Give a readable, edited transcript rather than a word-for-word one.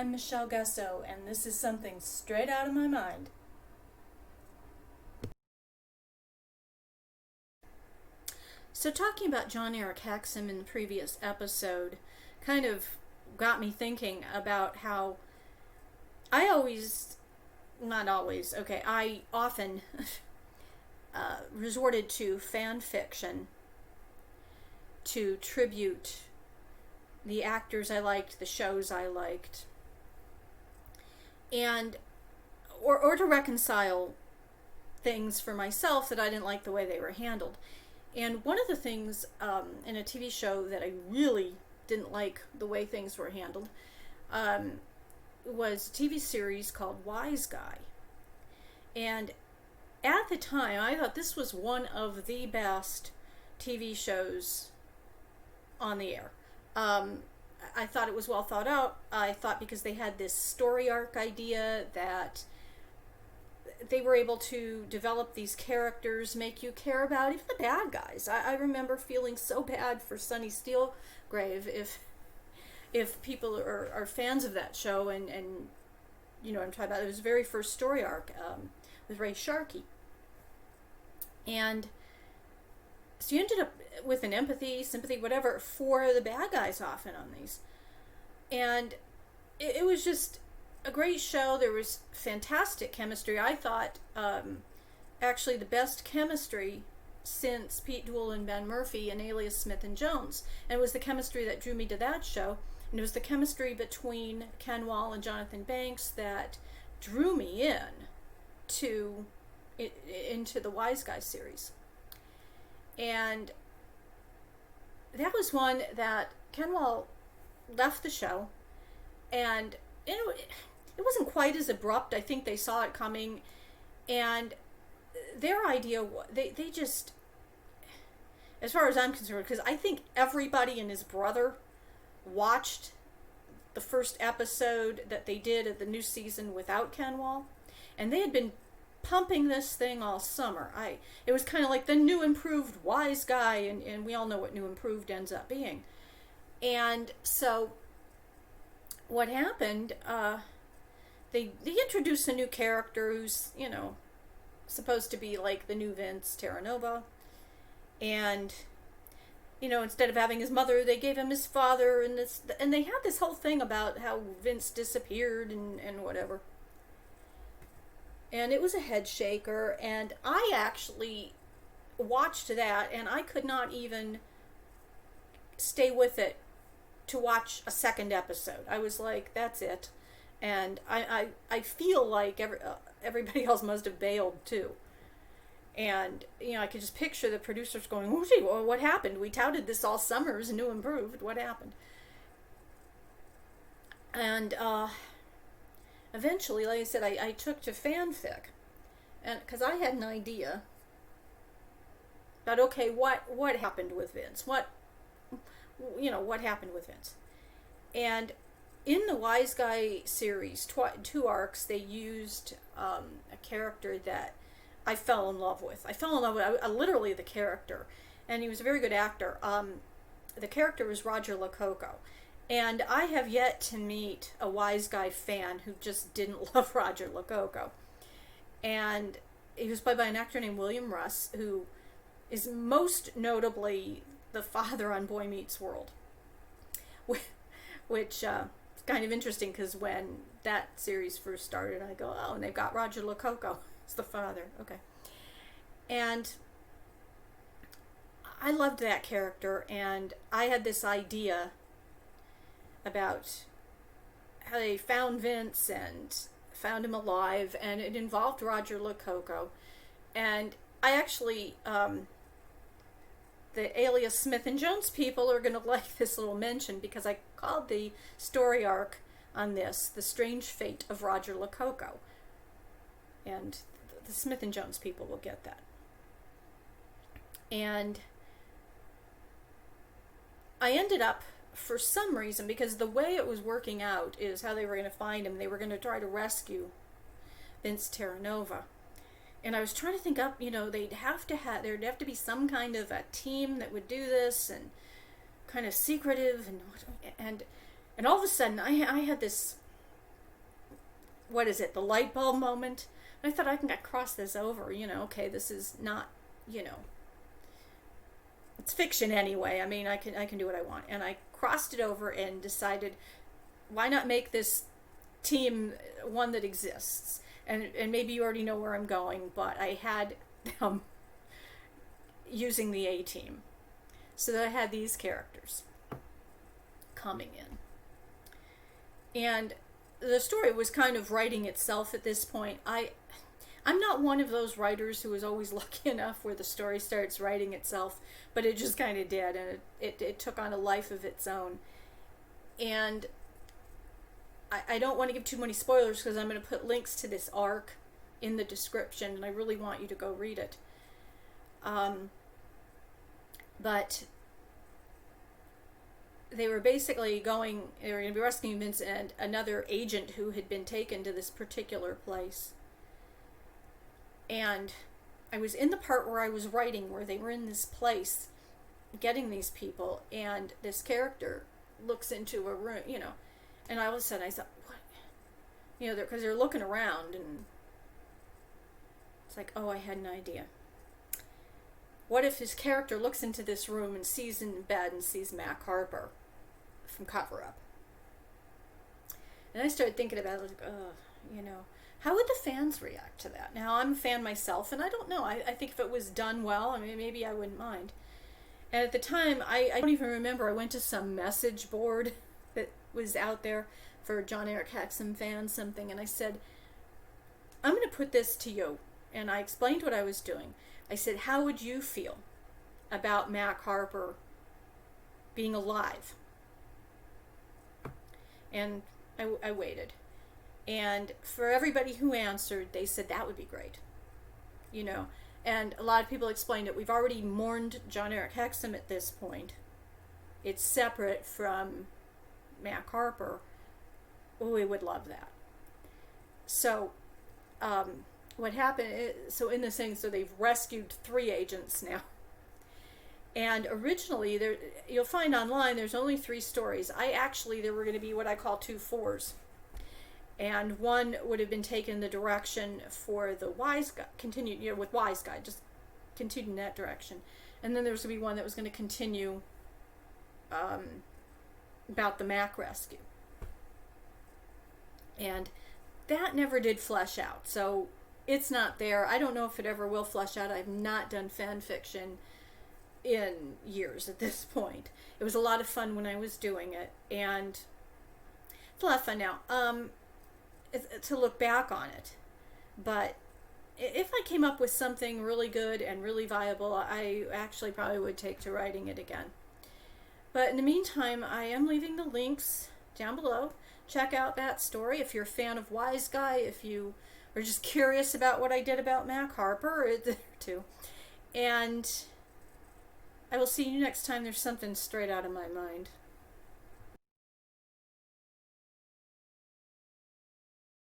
I'm Michelle Gussow, and this is something straight out of my mind. So talking about John Eric Hexum in the previous episode kind of got me thinking about how I often resorted to fan fiction to tribute the actors I liked, the shows I liked, and or to reconcile things for myself that I didn't like the way they were handled. And one of the things in a TV show that I really didn't like the way things were handled was a TV series called Wise Guy. And at the time, I thought this was one of the best TV shows on the air. I thought it was well thought out. I thought because they had this story arc idea that they were able to develop these characters, make you care about even the bad guys. I remember feeling so bad for Sonny Steelgrave if people are fans of that show, and you know what I'm talking about. It was the very first story arc with Ray Sharkey. And so you ended up with an empathy, sympathy, whatever, for the bad guys often on these. And it was just a great show. There was fantastic chemistry. I thought actually the best chemistry since Pete Duell and Ben Murphy and Alias Smith and Jones. And it was the chemistry that drew me to that show. And it was the chemistry between Ken Wall and Jonathan Banks that drew me into the Wise Guy series. And that was one that Ken Wall left the show, and it wasn't quite as abrupt. I think they saw it coming, and their idea, they just, as far as I'm concerned, because I think everybody and his brother watched the first episode that they did of the new season without Ken Wall, and they had been pumping this thing all summer. It was kind of like the new improved Wise Guy, and we all know what new improved ends up being. And so what happened, they introduced a new character who's, supposed to be like the new Vince Terranova. And, instead of having his mother, they gave him his father, and they had this whole thing about how Vince disappeared and whatever. And it was a head shaker, and I actually watched that, and I could not even stay with it to watch a second episode. I was like, that's it. And I feel like everybody else must have bailed too. And, I could just picture the producers going, oh, gee, well, what happened? We touted this all summer as new improved. What happened? And, eventually, like I said, I took to fanfic, and because I had an idea about, okay, what happened with Vince? What happened with Vince? And in the Wise Guy series, two arcs, they used a character that I fell in love with. Literally the character, and he was a very good actor. The character was Roger Lococco. And I have yet to meet a Wise Guy fan who just didn't love Roger Lococco. And he was played by an actor named William Russ, who is most notably the father on Boy Meets World. Which is kind of interesting, because when that series first started, I go, oh, and they've got Roger Lococco as the father. Okay. And I loved that character, and I had this idea about how they found Vince and found him alive, and it involved Roger Lococco. And I actually, the Alias Smith and Jones people are going to like this little mention, because I called the story arc on this The Strange Fate of Roger Lococco. And the Smith and Jones people will get that. And I ended up, for some reason, because the way it was working out is how they were going to find him. They were going to try to rescue Vince Terranova. And I was trying to think up, there'd have to be some kind of a team that would do this, and kind of secretive, and all of a sudden I had this what is it, the light bulb moment. And I thought I can cross this over, okay, this is not, it's fiction anyway. I mean, I can do what I want. And I crossed it over and decided, why not make this team one that exists? And maybe you already know where I'm going, but I had them using the A team. So that I had these characters coming in. And the story was kind of writing itself at this point. I'm not one of those writers who is always lucky enough where the story starts writing itself, but it just kind of did, and it took on a life of its own. And I don't want to give too many spoilers because I'm going to put links to this arc in the description, and I really want you to go read it. But they were basically they were going to be rescuing Vince and another agent who had been taken to this particular place. And I was in the part where I was writing, where they were in this place getting these people, and this character looks into a room, and all of a sudden I thought, what? Because they're looking around, and it's like, oh, I had an idea. What if his character looks into this room and sees in bed and sees Mac Harper from Cover Up? And I started thinking about it, like, how would the fans react to that? Now, I'm a fan myself, and I don't know. I think if it was done well, I mean, maybe I wouldn't mind. And at the time, I don't even remember, I went to some message board that was out there for John Eric Hexum fans, something, and I said, I'm going to put this to you. And I explained what I was doing. I said, how would you feel about Mac Harper being alive? And I waited. And for everybody who answered, they said that would be great. And a lot of people explained it. We've already mourned John Eric Hexum at this point. It's separate from Mac Harper. Well, we would love that. So, what happened is, so in this thing, so they've rescued 3 agents now. And originally, you'll find online, there's only 3 stories. There were going to be what I call 2 fours. And one would have been taken the direction for the Wise Guy, continued, with Wise Guy, just continued in that direction. And then there was going to be one that was going to continue about the Mac rescue. And that never did flesh out. So it's not there. I don't know if it ever will flesh out. I've not done fan fiction in years at this point. It was a lot of fun when I was doing it. And it's a lot of fun now. To look back on it, but if I came up with something really good and really viable, I actually probably would take to writing it again. But in the meantime, I am leaving the links down below. Check out that story if you're a fan of Wise Guy, if you are just curious about what I did about Mac Harper, too. And I will see you next time there's something straight out of my mind.